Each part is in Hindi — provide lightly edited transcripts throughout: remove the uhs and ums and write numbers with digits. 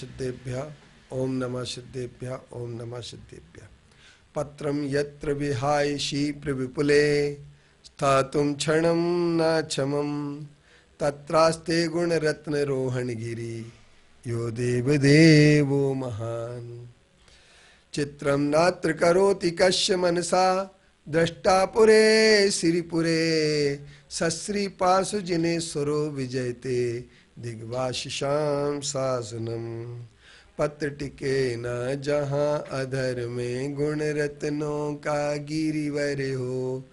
सिद्धेभ्यः ओम नमः सिद्धेभ्यः ओम नमः सिद्धेभ्यः। पत्रं यत्र विहाय शीप्रविपुले स्थातुं क्षणं न क्षमं तत्रास्ते गुणरत्नरोहणगिरि यो देवदेवो महान्। चित्रं नात्र करोति कस्य मनसा द्रष्टा पुरे श्रीपुरे सश्री पार्श्वजिनेश्वरो विजयते दिग्वाशिषां शासनम। पत्र टिके न जहाँ अधर में गुण रत्नों का गिरिवर हो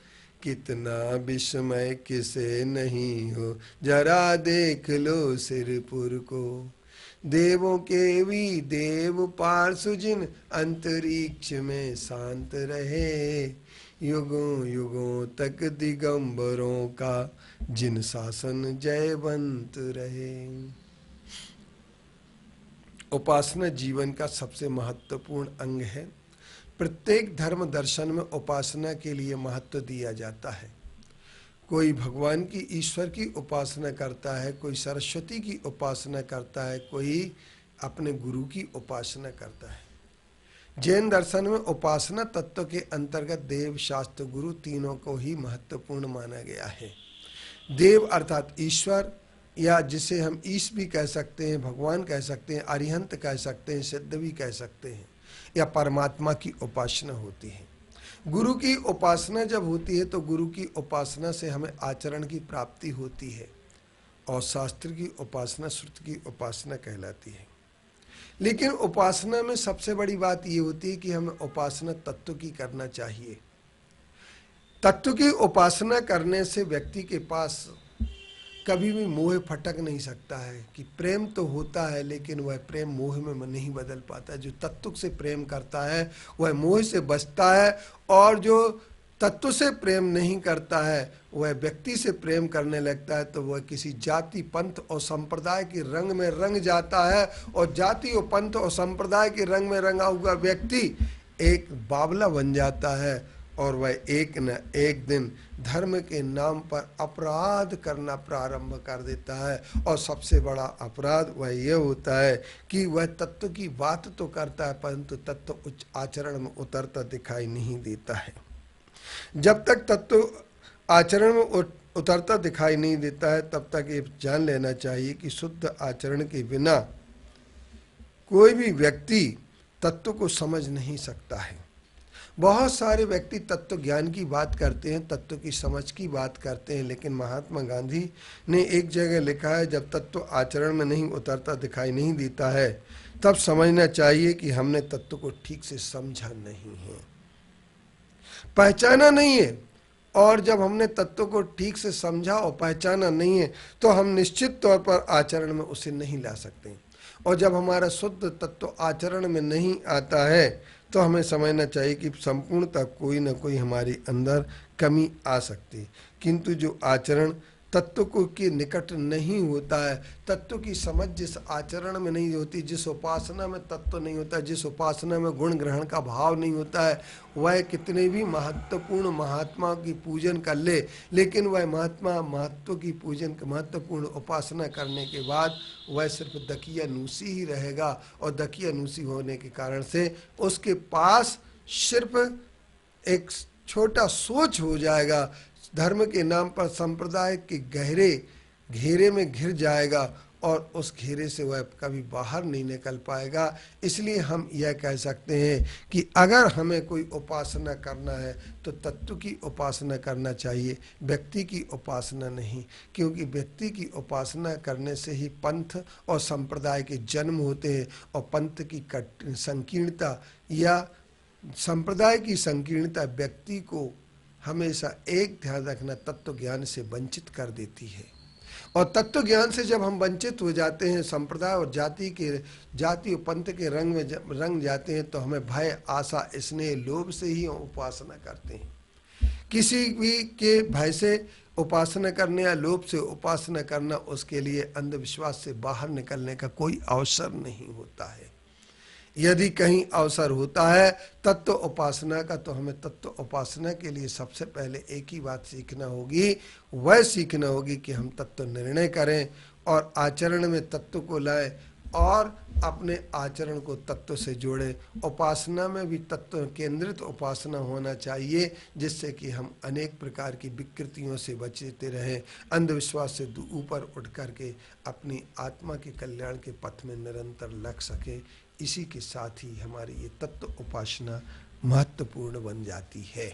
कितना विस्मय किसे नहीं हो जरा देख लो सिरपुर को। देवों के भी देव पार्श्वजिन अंतरिक्ष में शांत रहे युगों युगों तक दिगंबरों का जिन शासन जयवंत रहे। उपासना जीवन का सबसे महत्वपूर्ण अंग है। प्रत्येक धर्म दर्शन में उपासना के लिए महत्व दिया जाता है। कोई भगवान की ईश्वर की उपासना करता है, कोई सरस्वती की उपासना करता है, कोई अपने गुरु की उपासना करता है। जैन दर्शन में उपासना तत्व के अंतर्गत देव शास्त्र गुरु तीनों को ही महत्वपूर्ण माना गया है। देव अर्थात ईश्वर, या जिसे हम ईश भी कह सकते हैं, भगवान कह सकते हैं, अरिहंत कह सकते हैं, सिद्ध भी कह सकते हैं, या परमात्मा की उपासना होती है। गुरु की उपासना जब होती है तो गुरु की उपासना से हमें आचरण की प्राप्ति होती है और शास्त्र की उपासना श्रुति की उपासना कहलाती है। लेकिन उपासना में सबसे बड़ी बात ये होती है कि हमें उपासना तत्व की करना चाहिए। तत्व की उपासना करने से व्यक्ति के पास कभी भी मोह फटक नहीं सकता है कि प्रेम तो होता है लेकिन वह प्रेम मोह में नहीं बदल पाता। जो तत्व से प्रेम करता है वह मोह से बचता है, और जो तत्व से प्रेम नहीं करता है वह व्यक्ति से प्रेम करने लगता है तो वह किसी जाति पंथ और संप्रदाय के रंग में रंग जाता है, और जाति और पंथ और संप्रदाय के रंग में रंगा हुआ व्यक्ति एक बावला बन जाता है, और वह एक न एक दिन धर्म के नाम पर अपराध करना प्रारंभ कर देता है। और सबसे बड़ा अपराध वह यह होता है कि वह तत्व की बात तो करता है परंतु तत्व उच्च आचरण में उतरता दिखाई नहीं देता है। जब तक तत्व आचरण में उतरता दिखाई नहीं देता है तब तक ये जान लेना चाहिए कि शुद्ध आचरण के बिना कोई भी व्यक्ति तत्व को समझ नहीं सकता है। बहुत सारे व्यक्ति तत्व ज्ञान की बात करते हैं, तत्व की समझ की बात करते हैं, लेकिन महात्मा गांधी ने एक जगह लिखा है, जब तत्व आचरण में नहीं उतरता दिखाई नहीं देता है तब समझना चाहिए कि हमने तत्व को ठीक से समझा नहीं है, पहचाना नहीं है। और जब हमने तत्व को ठीक से समझा और पहचाना नहीं है तो हम निश्चित तौर पर आचरण में उसे नहीं ला सकते। और जब हमारा शुद्ध तत्व आचरण में नहीं आता है तो हमें समझना चाहिए कि संपूर्णतः कोई न कोई हमारे अंदर कमी आ सकती है। किंतु जो आचरण तत्व को के निकट नहीं होता है, तत्व की समझ जिस आचरण में नहीं होती, जिस उपासना में तत्व नहीं होता, जिस उपासना में गुण ग्रहण का भाव नहीं होता है, वह कितने भी महत्वपूर्ण महात्मा की पूजन कर ले, लेकिन वह महात्मा महत्व की पूजन महत्वपूर्ण उपासना करने के बाद वह सिर्फ दकियानूसी ही रहेगा। और दकियानूसी होने के कारण से उसके पास सिर्फ एक छोटा सोच हो जाएगा, धर्म के नाम पर संप्रदाय के गहरे घेरे में घिर जाएगा और उस घेरे से वह कभी बाहर नहीं निकल पाएगा। इसलिए हम यह कह सकते हैं कि अगर हमें कोई उपासना करना है तो तत्व की उपासना करना चाहिए, व्यक्ति की उपासना नहीं। क्योंकि व्यक्ति की उपासना करने से ही पंथ और संप्रदाय के जन्म होते हैं, और पंथ की संकीर्णता या संप्रदाय की संकीर्णता व्यक्ति को हमेशा एक ध्यान रखना तत्व ज्ञान से वंचित कर देती है। और तत्व ज्ञान से जब हम वंचित हो जाते हैं, संप्रदाय और जाति और पंथ के रंग में रंग जाते हैं, तो हमें भय आशा स्नेह लोभ से ही हम उपासना करते हैं। किसी भी के भय से उपासना करने या लोभ से उपासना करना उसके लिए अंधविश्वास से बाहर निकलने का कोई अवसर नहीं होता है। यदि कहीं अवसर होता है तत्व उपासना का, तो हमें तत्व उपासना के लिए सबसे पहले एक ही बात सीखना होगी, वह सीखना होगी कि हम तत्व निर्णय करें और आचरण में तत्व को लाएं। और अपने आचरण को तत्व से जोड़े। उपासना में भी तत्व केंद्रित उपासना होना चाहिए, जिससे कि हम अनेक प्रकार की विकृतियों से बचते रहें, अंधविश्वास से ऊपर उठ करके अपनी आत्मा के कल्याण के पथ में निरंतर लग सके। इसी के साथ ही हमारी ये तत्व उपासना महत्वपूर्ण बन जाती है।